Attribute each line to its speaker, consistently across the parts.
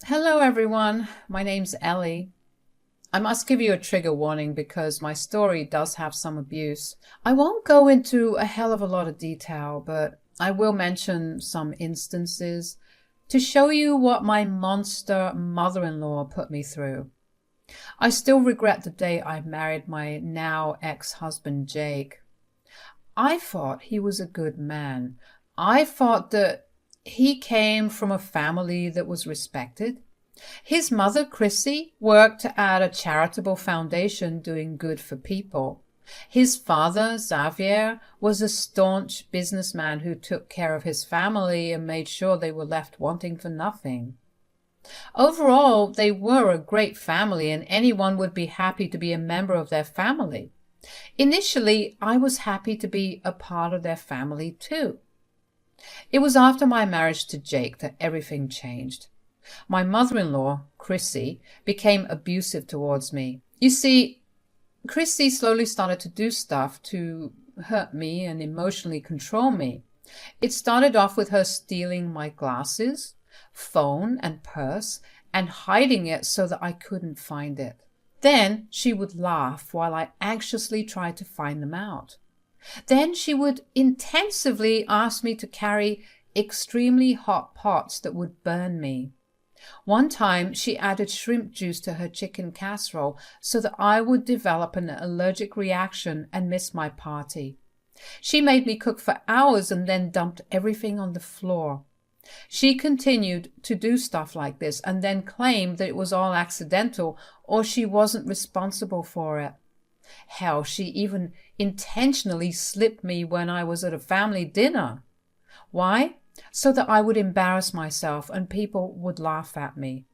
Speaker 1: Hello, everyone. My name's Ellie. I must give you a trigger warning because my story does have some abuse. I won't go into a hell of a lot of detail, but I will mention some instances to show you what my monster mother-in-law put me through. I still regret the day I married my now ex-husband, Jake. I thought he was a good man. I thought that he came from a family that was respected. His mother, Chrissy, worked at a charitable foundation doing good for people. His father, Xavier, was a staunch businessman who took care of his family and made sure they were left wanting for nothing. Overall, they were a great family, and anyone would be happy to be a member of their family. Initially, I was happy to be a part of their family too. It was after my marriage to Jake that everything changed. My mother-in-law, Chrissy, became abusive towards me. You see, Chrissy slowly started to do stuff to hurt me and emotionally control me. It started off with her stealing my glasses, phone, and purse, and hiding it so that I couldn't find it. Then she would laugh while I anxiously tried to find them out. Then she would intensively ask me to carry extremely hot pots that would burn me. One time she added shrimp juice to her chicken casserole so that I would develop an allergic reaction and miss my party. She made me cook for hours and then dumped everything on the floor. She continued to do stuff like this and then claimed that it was all accidental or she wasn't responsible for it. Hell, she even intentionally slipped me when I was at a family dinner. Why? So that I would embarrass myself and people would laugh at me.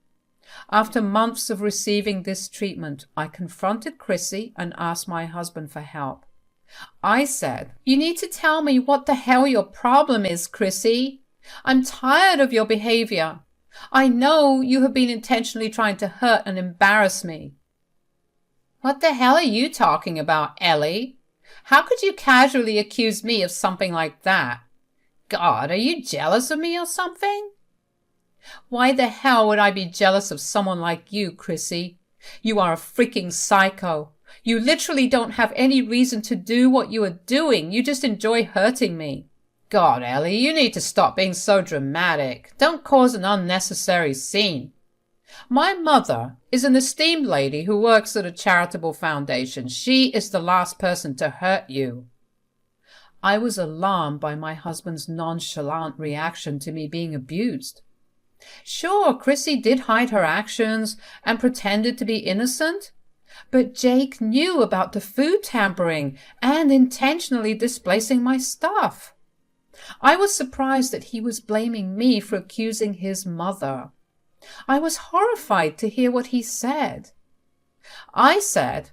Speaker 1: After months of receiving this treatment, I confronted Chrissy and asked my husband for help. I said, "You need to tell me what the hell your problem is, Chrissy. I'm tired of your behavior. I know you have been intentionally trying to hurt and embarrass me." "What the hell are you talking about, Ellie? How could you casually accuse me of something like that? God, are you jealous of me or something?" "Why the hell would I be jealous of someone like you, Chrissy? You are a freaking psycho. You literally don't have any reason to do what you are doing. You just enjoy hurting me." "God, Ellie, you need to stop being so dramatic. Don't cause an unnecessary scene. My mother is an esteemed lady who works at a charitable foundation. She is the last person to hurt you." I was alarmed by my husband's nonchalant reaction to me being abused. Sure, Chrissy did hide her actions and pretended to be innocent, but Jake knew about the food tampering and intentionally displacing my stuff. I was surprised that he was blaming me for accusing his mother. I was horrified to hear what he said. I said,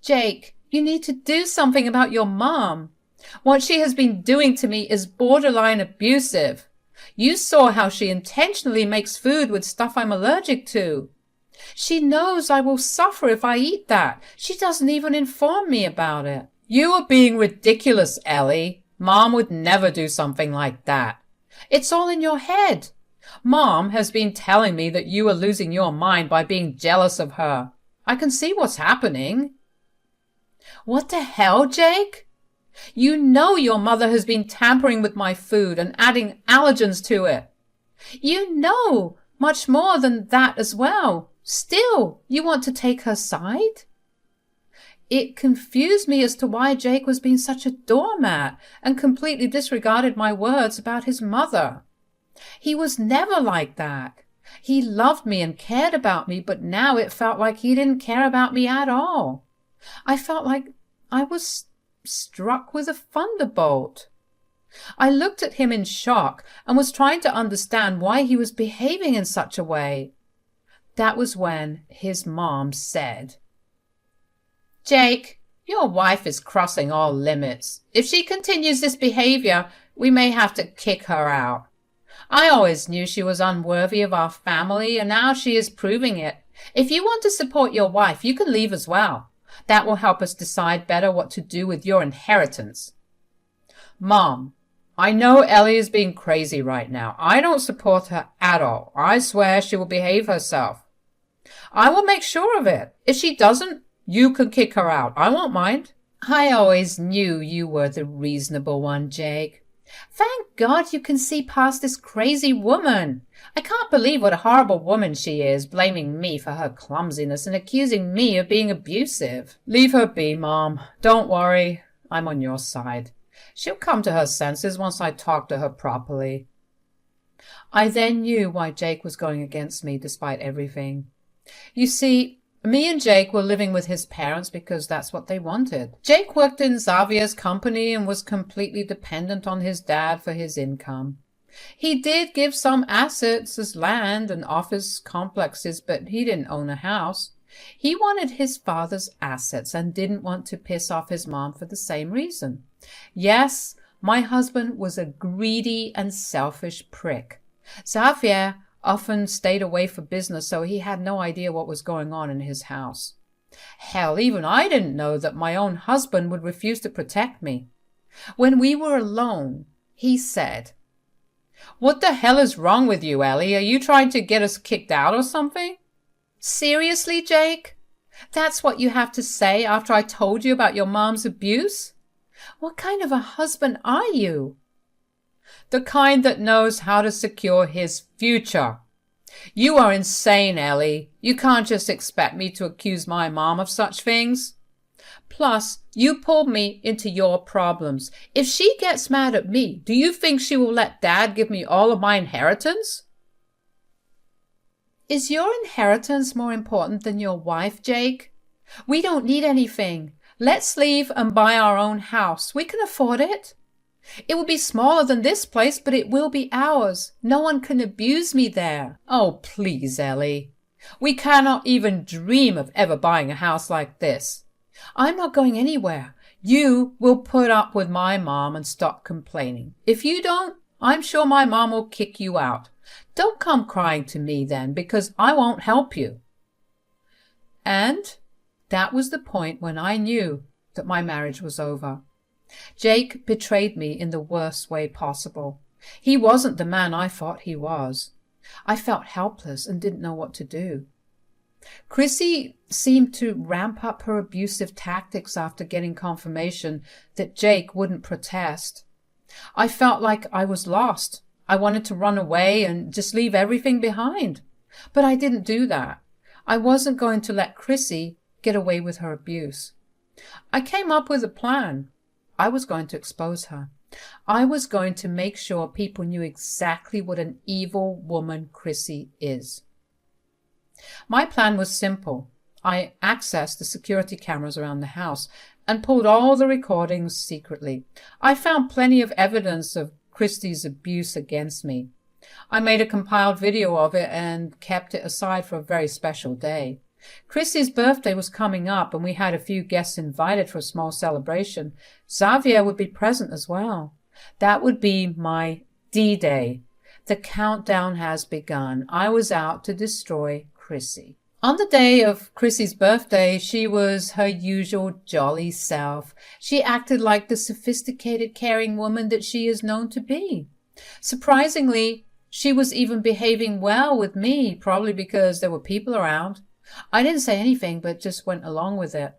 Speaker 1: "Jake, you need to do something about your mom. What she has been doing to me is borderline abusive. You saw how she intentionally makes food with stuff I'm allergic to. She knows I will suffer if I eat that. She doesn't even inform me about it." "You are being ridiculous, Ellie. Mom would never do something like that. It's all in your head. Mom has been telling me that you are losing your mind by being jealous of her. I can see what's happening." "What the hell, Jake? You know your mother has been tampering with my food and adding allergens to it. You know much more than that as well. Still, you want to take her side?" It confused me as to why Jake was being such a doormat and completely disregarded my words about his mother. He was never like that. He loved me and cared about me, but now it felt like he didn't care about me at all. I felt like I was struck with a thunderbolt. I looked at him in shock and was trying to understand why he was behaving in such a way. That was when his mom said, "Jake, your wife is crossing all limits. If she continues this behavior, we may have to kick her out. I always knew she was unworthy of our family, and now she is proving it. If you want to support your wife, you can leave as well. That will help us decide better what to do with your inheritance." "Mom, I know Ellie is being crazy right now. I don't support her at all. I swear she will behave herself. I will make sure of it. If she doesn't, you can kick her out. I won't mind. I always knew you were the reasonable one, Jake. Thank God you can see past this crazy woman. I can't believe what a horrible woman she is, blaming me for her clumsiness and accusing me of being abusive. Leave her be, Mom. Don't worry. I'm on your side. She'll come to her senses once I talk to her properly. I then knew why Jake was going against me despite everything. You see, me and Jake were living with his parents because that's what they wanted. Jake worked in Xavier's company and was completely dependent on his dad for his income. He did give some assets as land and office complexes, but he didn't own a house. He wanted his father's assets and didn't want to piss off his mom for the same reason. Yes, my husband was a greedy and selfish prick. Xavier often stayed away for business, so he had no idea what was going on in his house. Hell, even I didn't know that my own husband would refuse to protect me. When we were alone, he said, "What the hell is wrong with you, Ellie? Are you trying to get us kicked out or something?" Seriously, Jake? That's what you have to say after I told you about your mom's abuse? What kind of a husband are you? The kind that knows how to secure his future. You are insane, Ellie. You can't just expect me to accuse my mom of such things. Plus, you pulled me into your problems. If she gets mad at me, do you think she will let Dad give me all of my inheritance? Is your inheritance more important than your wife, Jake? We don't need anything. Let's leave and buy our own house. We can afford it. It will be smaller than this place, but it will be ours. No one can abuse me there. Oh, please, Ellie. We cannot even dream of ever buying a house like this. I'm not going anywhere. You will put up with my mom and stop complaining. If you don't, I'm sure my mom will kick you out. Don't come crying to me then, because I won't help you. And that was the point when I knew that my marriage was over. Jake betrayed me in the worst way possible. He wasn't the man I thought he was. I felt helpless and didn't know what to do. Chrissy seemed to ramp up her abusive tactics after getting confirmation that Jake wouldn't protest. I felt like I was lost. I wanted to run away and just leave everything behind. But I didn't do that. I wasn't going to let Chrissy get away with her abuse. I came up with a plan. I was going to expose her. I was going to make sure people knew exactly what an evil woman Chrissy is. My plan was simple. I accessed the security cameras around the house and pulled all the recordings secretly. I found plenty of evidence of Chrissy's abuse against me. I made a compiled video of it and kept it aside for a very special day. Chrissy's birthday was coming up and we had a few guests invited for a small celebration. Xavier would be present as well. That would be my D-Day. The countdown has begun. I was out to destroy Chrissy. On the day of Chrissy's birthday, she was her usual jolly self. She acted like the sophisticated, caring woman that she is known to be. Surprisingly, she was even behaving well with me, probably because there were people around. I didn't say anything, but just went along with it.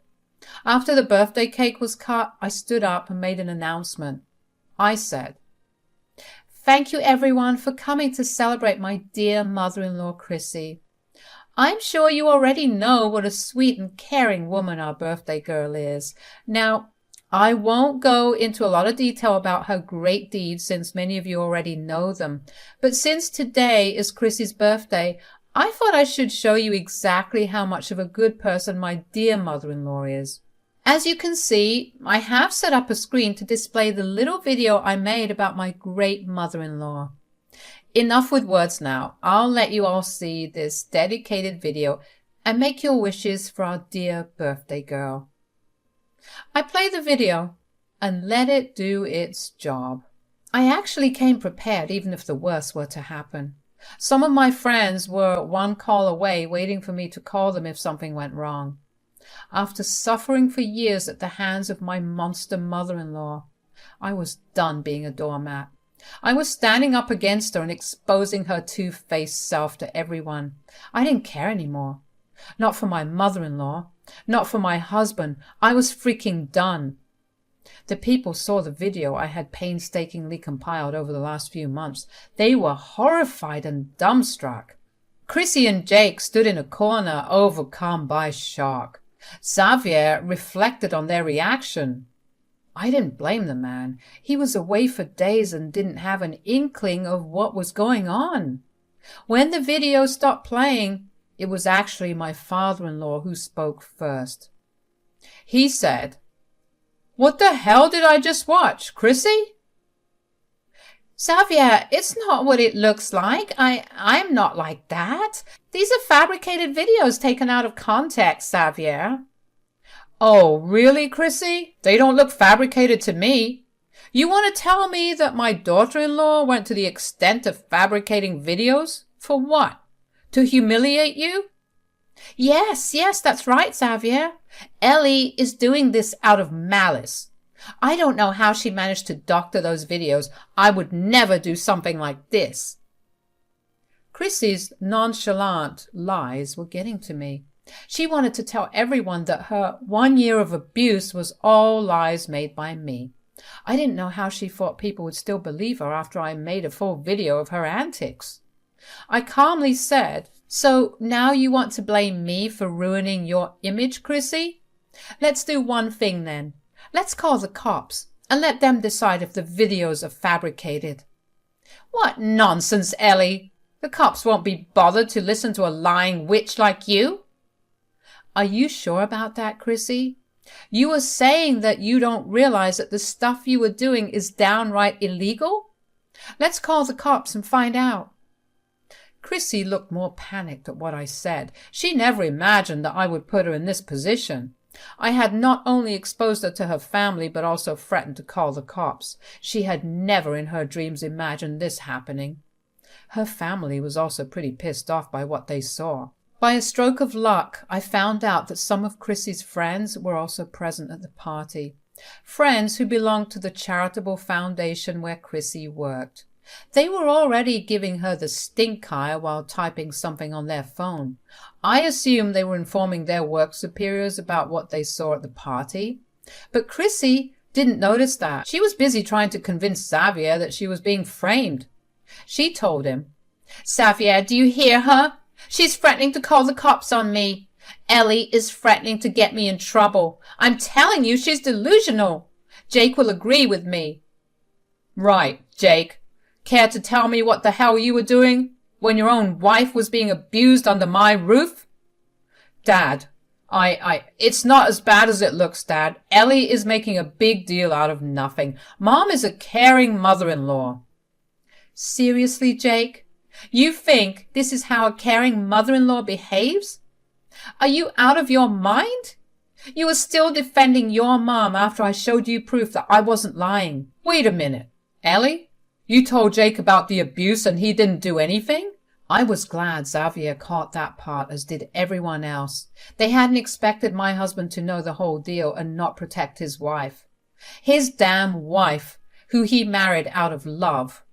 Speaker 1: After the birthday cake was cut, I stood up and made an announcement. I said, "Thank you everyone for coming to celebrate my dear mother-in-law, Chrissy. I'm sure you already know what a sweet and caring woman our birthday girl is. Now, I won't go into a lot of detail about her great deeds since many of you already know them. But since today is Chrissy's birthday, I thought I should show you exactly how much of a good person my dear mother-in-law is. As you can see, I have set up a screen to display the little video I made about my great mother-in-law. Enough with words now. I'll let you all see this dedicated video and make your wishes for our dear birthday girl." I play the video and let it do its job. I actually came prepared even if the worst were to happen. Some of my friends were one call away waiting for me to call them if something went wrong. After suffering for years at the hands of my monster mother-in-law, I was done being a doormat. I was standing up against her and exposing her two-faced self to everyone. I didn't care anymore. Not for my mother-in-law. Not for my husband. I was freaking done. The people saw the video I had painstakingly compiled over the last few months. They were horrified and dumbstruck. Chrissy and Jake stood in a corner, overcome by shock. Xavier reflected on their reaction. I didn't blame the man. He was away for days and didn't have an inkling of what was going on. When the video stopped playing, it was actually my father-in-law who spoke first. He said, "What the hell did I just watch, Chrissy?" "Xavier, it's not what it looks like. I'm not like that. These are fabricated videos taken out of context, Xavier." "Oh, really, Chrissy? They don't look fabricated to me. You want to tell me that my daughter-in-law went to the extent of fabricating videos? For what? To humiliate you?" Yes, that's right, Xavier. Ellie is doing this out of malice. I don't know how she managed to doctor those videos. I would never do something like this." Chrissy's nonchalant lies were getting to me. She wanted to tell everyone that her 1 year of abuse was all lies made by me. I didn't know how she thought people would still believe her after I made a full video of her antics. I calmly said, "So now you want to blame me for ruining your image, Chrissy? Let's do one thing then. Let's call the cops and let them decide if the videos are fabricated." "What nonsense, Ellie! The cops won't be bothered to listen to a lying witch like you." "Are you sure about that, Chrissy? You were saying that you don't realize that the stuff you were doing is downright illegal? Let's call the cops and find out." Chrissy looked more panicked at what I said. She never imagined that I would put her in this position. I had not only exposed her to her family, but also threatened to call the cops. She had never in her dreams imagined this happening. Her family was also pretty pissed off by what they saw. By a stroke of luck, I found out that some of Chrissy's friends were also present at the party. Friends who belonged to the charitable foundation where Chrissy worked. They were already giving her the stink eye while typing something on their phone. I assumed they were informing their work superiors about what they saw at the party. But Chrissy didn't notice that. She was busy trying to convince Xavier that she was being framed. She told him, "Xavier, do you hear her? She's threatening to call the cops on me. Ellie is threatening to get me in trouble. I'm telling you, she's delusional. Jake will agree with me." "Right, Jake. Care to tell me what the hell you were doing when your own wife was being abused under my roof?" "Dad, it's not as bad as it looks, Dad. Ellie is making a big deal out of nothing. Mom is a caring mother-in-law." "Seriously, Jake? You think this is how a caring mother-in-law behaves? Are you out of your mind? You were still defending your mom after I showed you proof that I wasn't lying." "Wait a minute. Ellie? You told Jake about the abuse and he didn't do anything?" I was glad Xavier caught that part, as did everyone else. They hadn't expected my husband to know the whole deal and not protect his wife. His damn wife, who he married out of love.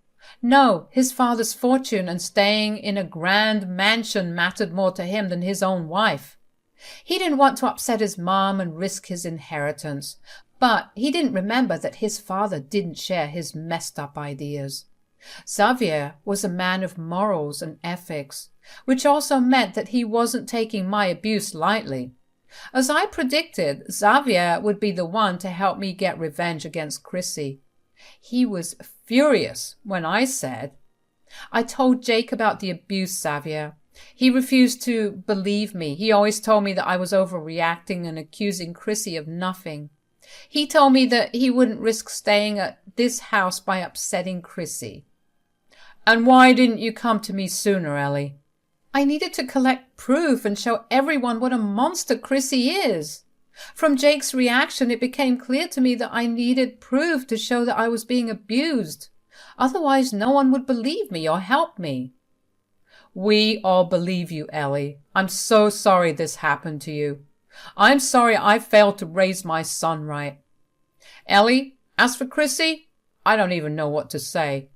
Speaker 1: No, his father's fortune and staying in a grand mansion mattered more to him than his own wife. He didn't want to upset his mom and risk his inheritance. But he didn't remember that his father didn't share his messed up ideas. Xavier was a man of morals and ethics, which also meant that he wasn't taking my abuse lightly. As I predicted, Xavier would be the one to help me get revenge against Chrissy. He was furious when I said, "I told Jake about the abuse, Xavier. He refused to believe me. He always told me that I was overreacting and accusing Chrissy of nothing. He told me that he wouldn't risk staying at this house by upsetting Chrissy." "And why didn't you come to me sooner, Ellie?" "I needed to collect proof and show everyone what a monster Chrissy is. From Jake's reaction, it became clear to me that I needed proof to show that I was being abused. Otherwise, no one would believe me or help me." "We all believe you, Ellie. I'm so sorry this happened to you. I'm sorry I failed to raise my son right. Ellie, As for Chrissy, I don't even know what to say.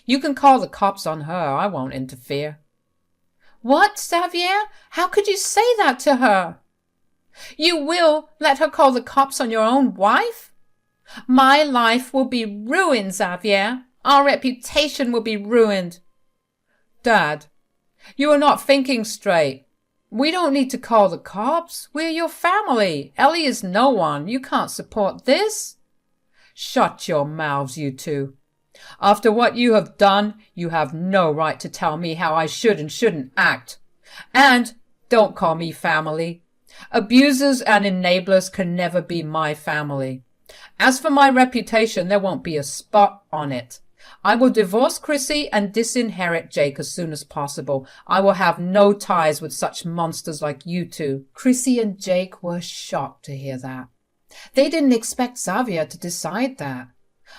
Speaker 1: You can call the cops on her. I won't interfere. What, Xavier? How could you say that to her? You will let her call the cops on your own wife? My life will be ruined, Xavier. Our reputation will be ruined. Dad, you are not thinking straight. We don't need to call the cops. We're your family. Ellie is no one. You can't support this. Shut your mouths, you two. After what you have done, you have no right to tell me how I should and shouldn't act. And don't call me family. Abusers and enablers can never be my family. As for my reputation, there won't be a spot on it. I will divorce Chrissy and disinherit Jake as soon as possible. I will have no ties with such monsters like you two. Chrissy and Jake were shocked to hear that. They didn't expect Xavier to decide that.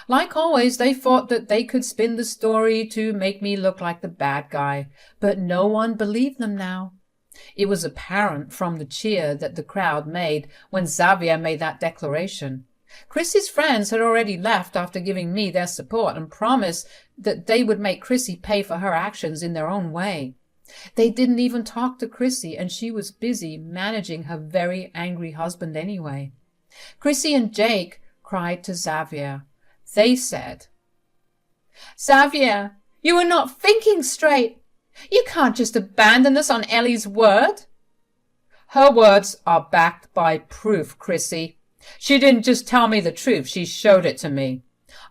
Speaker 1: Like always, they thought that they could spin the story to make me look like the bad guy, but no one believed them now. It was apparent from the cheer that the crowd made when Xavier made that declaration. Chrissy's friends had already left after giving me their support and promised that they would make Chrissy pay for her actions in their own way. They didn't even talk to Chrissy, and she was busy managing her very angry husband anyway. Chrissy and Jake cried to Xavier. They said, Xavier, you are not thinking straight. You can't just abandon us on Ellie's word. Her words are backed by proof, Chrissy. She didn't just tell me the truth, she showed it to me.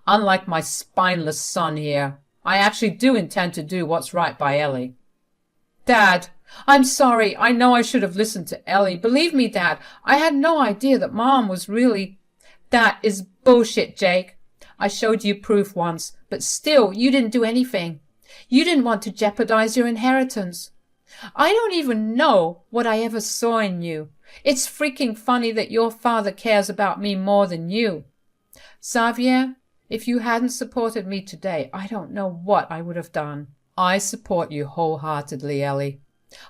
Speaker 1: Unlike my spineless son here, I actually do intend to do what's right by Ellie. Dad, I'm sorry. I know I should have listened to Ellie. Believe me, Dad, I had no idea that Mom was really... That is bullshit, Jake. I showed you proof once, but still, you didn't do anything. You didn't want to jeopardize your inheritance. I don't even know what I ever saw in you. It's freaking funny that your father cares about me more than you. Xavier, if you hadn't supported me today, I don't know what I would have done. I support you wholeheartedly, Ellie.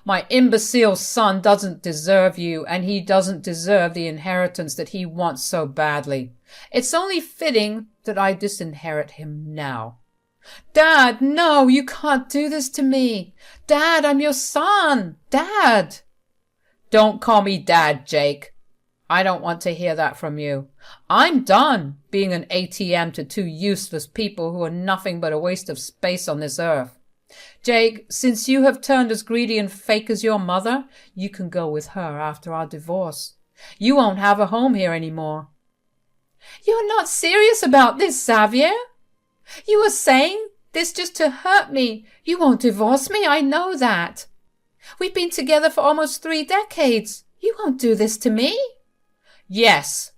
Speaker 1: My imbecile son doesn't deserve you, and he doesn't deserve the inheritance that he wants so badly. It's only fitting that I disinherit him now. Dad, no, you can't do this to me. Dad, I'm your son. Dad. Don't call me Dad, Jake. I don't want to hear that from you. I'm done being an ATM to two useless people who are nothing but a waste of space on this earth. Jake, since you have turned as greedy and fake as your mother, you can go with her after our divorce. You won't have a home here anymore. You're not serious about this, Xavier. You are saying this just to hurt me. You won't divorce me, I know that. We've been together for almost 3 decades. You won't do this to me. Yes,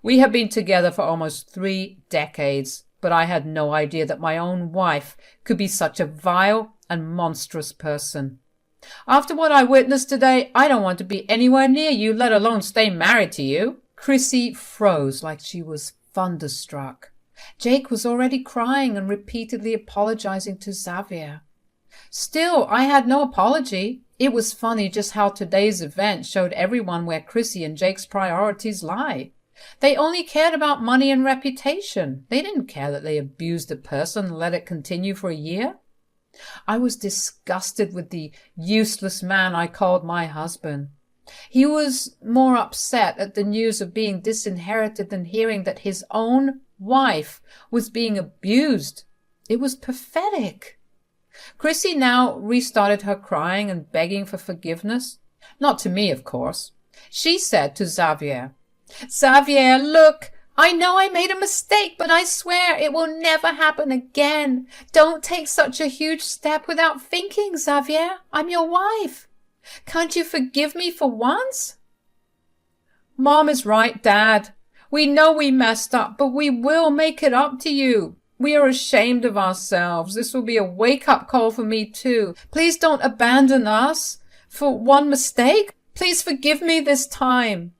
Speaker 1: we have been together for almost 3 decades, but I had no idea that my own wife could be such a vile and monstrous person. After what I witnessed today, I don't want to be anywhere near you, let alone stay married to you. Chrissy froze like she was thunderstruck. Jake was already crying and repeatedly apologizing to Xavier. Still, I had no apology. It was funny just how today's event showed everyone where Chrissy and Jake's priorities lie. They only cared about money and reputation. They didn't care that they abused a person and let it continue for a year. I was disgusted with the useless man I called my husband. He was more upset at the news of being disinherited than hearing that his own wife was being abused. It was pathetic. Chrissy now restarted her crying and begging for forgiveness. Not to me, of course. She said to Xavier, Xavier, look, I know I made a mistake, but I swear it will never happen again. Don't take such a huge step without thinking, Xavier. I'm your wife. Can't you forgive me for once? Mom is right, Dad. We know we messed up, but we will make it up to you. We are ashamed of ourselves. This will be a wake-up call for me too. Please don't abandon us for one mistake. Please forgive me this time.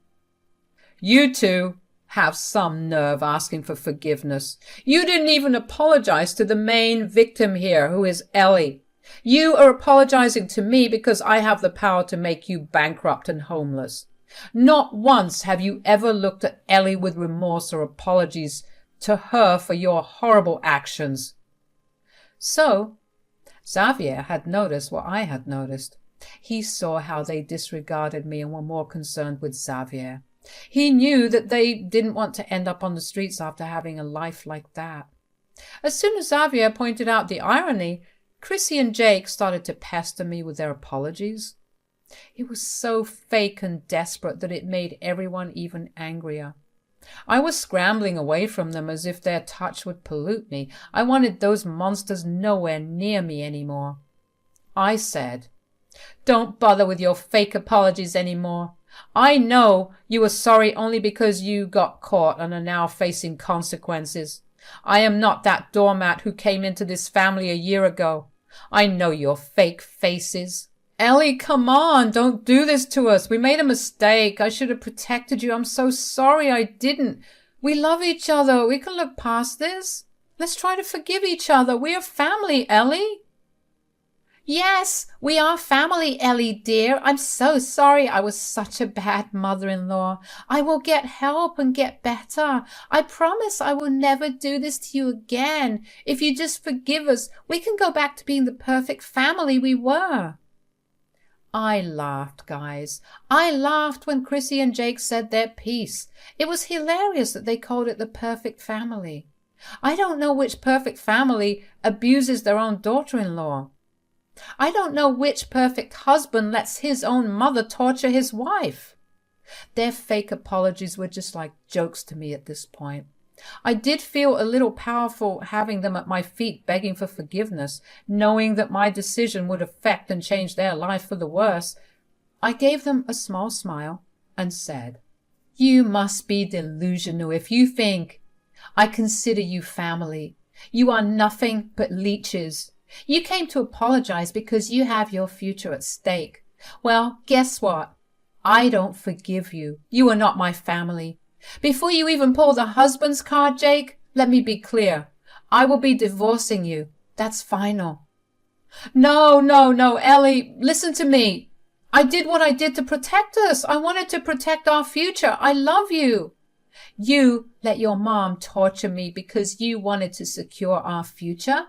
Speaker 1: You two have some nerve asking for forgiveness. You didn't even apologize to the main victim here, who is Ellie. You are apologizing to me because I have the power to make you bankrupt and homeless. Not once have you ever looked at Ellie with remorse or apologies to her for your horrible actions." So, Xavier had noticed what I had noticed. He saw how they disregarded me and were more concerned with Xavier. He knew that they didn't want to end up on the streets after having a life like that. As soon as Xavier pointed out the irony, Chrissy and Jake started to pester me with their apologies. It was so fake and desperate that it made everyone even angrier. I was scrambling away from them as if their touch would pollute me. I wanted those monsters nowhere near me anymore. I said, "Don't bother with your fake apologies anymore. I know you were sorry only because you got caught and are now facing consequences. I am not that doormat who came into this family a year ago. I know your fake faces." "Ellie, come on, don't do this to us. We made a mistake. I should have protected you. I'm so sorry I didn't. We love each other. We can look past this. Let's try to forgive each other. We are family, Ellie." "Yes, we are family, Ellie dear. I'm so sorry I was such a bad mother-in-law. I will get help and get better. I promise I will never do this to you again. If you just forgive us, we can go back to being the perfect family we were." I laughed, guys. I laughed when Chrissy and Jake said their piece. It was hilarious that they called it the perfect family. I don't know which perfect family abuses their own daughter-in-law. I don't know which perfect husband lets his own mother torture his wife. Their fake apologies were just like jokes to me at this point. I did feel a little powerful having them at my feet begging for forgiveness, knowing that my decision would affect and change their life for the worse. I gave them a small smile and said, "You must be delusional if you think I consider you family. You are nothing but leeches. You came to apologize because you have your future at stake. Well, guess what? I don't forgive you. You are not my family. Before you even pull the husband's card, Jake, let me be clear. I will be divorcing you. That's final." No, Ellie, listen to me. I did what I did to protect us. I wanted to protect our future. I love you. You let your mom torture me because you wanted to secure our future.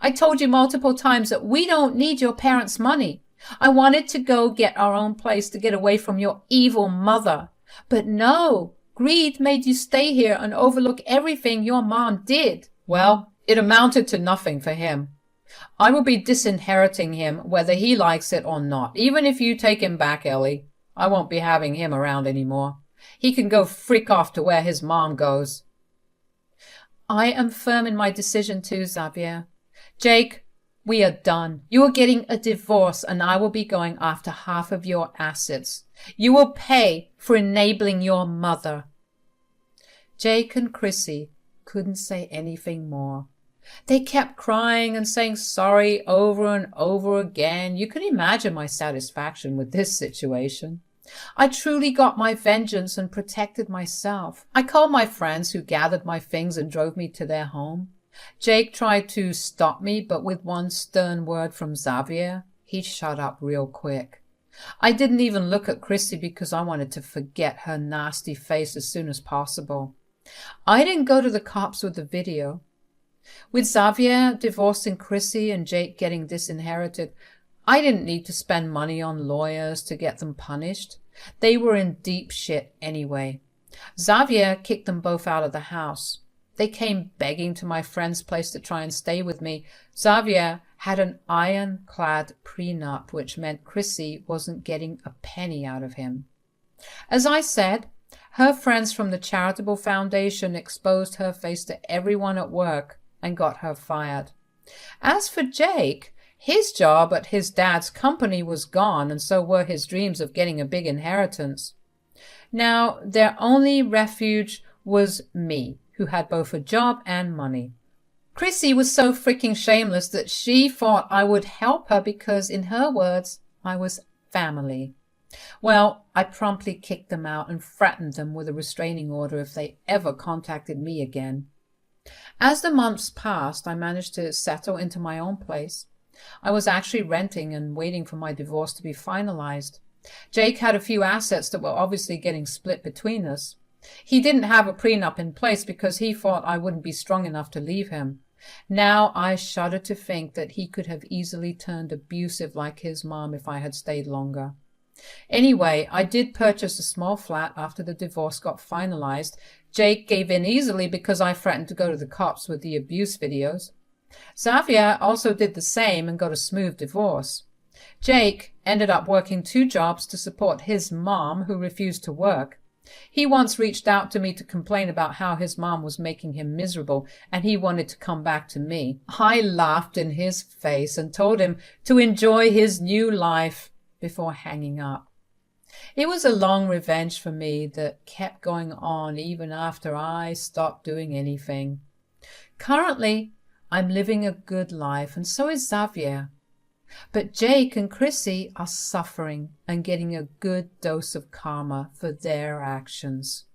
Speaker 1: I told you multiple times that we don't need your parents' money. I wanted to go get our own place to get away from your evil mother. But no. Greed made you stay here and overlook everything your mom did. Well, it amounted to nothing for him. I will be disinheriting him whether he likes it or not. Even if you take him back, Ellie, I won't be having him around anymore. He can go freak off to where his mom goes. I am firm in my decision too, Xavier. Jake, we are done. You are getting a divorce and I will be going after half of your assets. You will pay for enabling your mother." Jake and Chrissy couldn't say anything more. They kept crying and saying sorry over and over again. You can imagine my satisfaction with this situation. I truly got my vengeance and protected myself. I called my friends who gathered my things and drove me to their home. Jake tried to stop me, but with one stern word from Xavier, he shut up real quick. I didn't even look at Chrissy because I wanted to forget her nasty face as soon as possible. I didn't go to the cops with the video. With Xavier divorcing Chrissy and Jake getting disinherited, I didn't need to spend money on lawyers to get them punished. They were in deep shit anyway. Xavier kicked them both out of the house. They came begging to my friend's place to try and stay with me. Xavier had an ironclad prenup, which meant Chrissy wasn't getting a penny out of him. As I said, her friends from the charitable foundation exposed her face to everyone at work and got her fired. As for Jake, his job at his dad's company was gone, and so were his dreams of getting a big inheritance. Now, their only refuge was me, who had both a job and money. Chrissy was so freaking shameless that she thought I would help her because, in her words, I was family. Well, I promptly kicked them out and threatened them with a restraining order if they ever contacted me again. As the months passed, I managed to settle into my own place. I was actually renting and waiting for my divorce to be finalized. Jake had a few assets that were obviously getting split between us. He didn't have a prenup in place because he thought I wouldn't be strong enough to leave him. Now I shudder to think that he could have easily turned abusive like his mom if I had stayed longer. Anyway, I did purchase a small flat after the divorce got finalized. Jake gave in easily because I threatened to go to the cops with the abuse videos. Xavier also did the same and got a smooth divorce. Jake ended up working 2 jobs to support his mom, who refused to work. He once reached out to me to complain about how his mom was making him miserable, and he wanted to come back to me. I laughed in his face and told him to enjoy his new life before hanging up. It was a long revenge for me that kept going on even after I stopped doing anything. Currently, I'm living a good life, and so is Xavier. But Jake and Chrissy are suffering and getting a good dose of karma for their actions.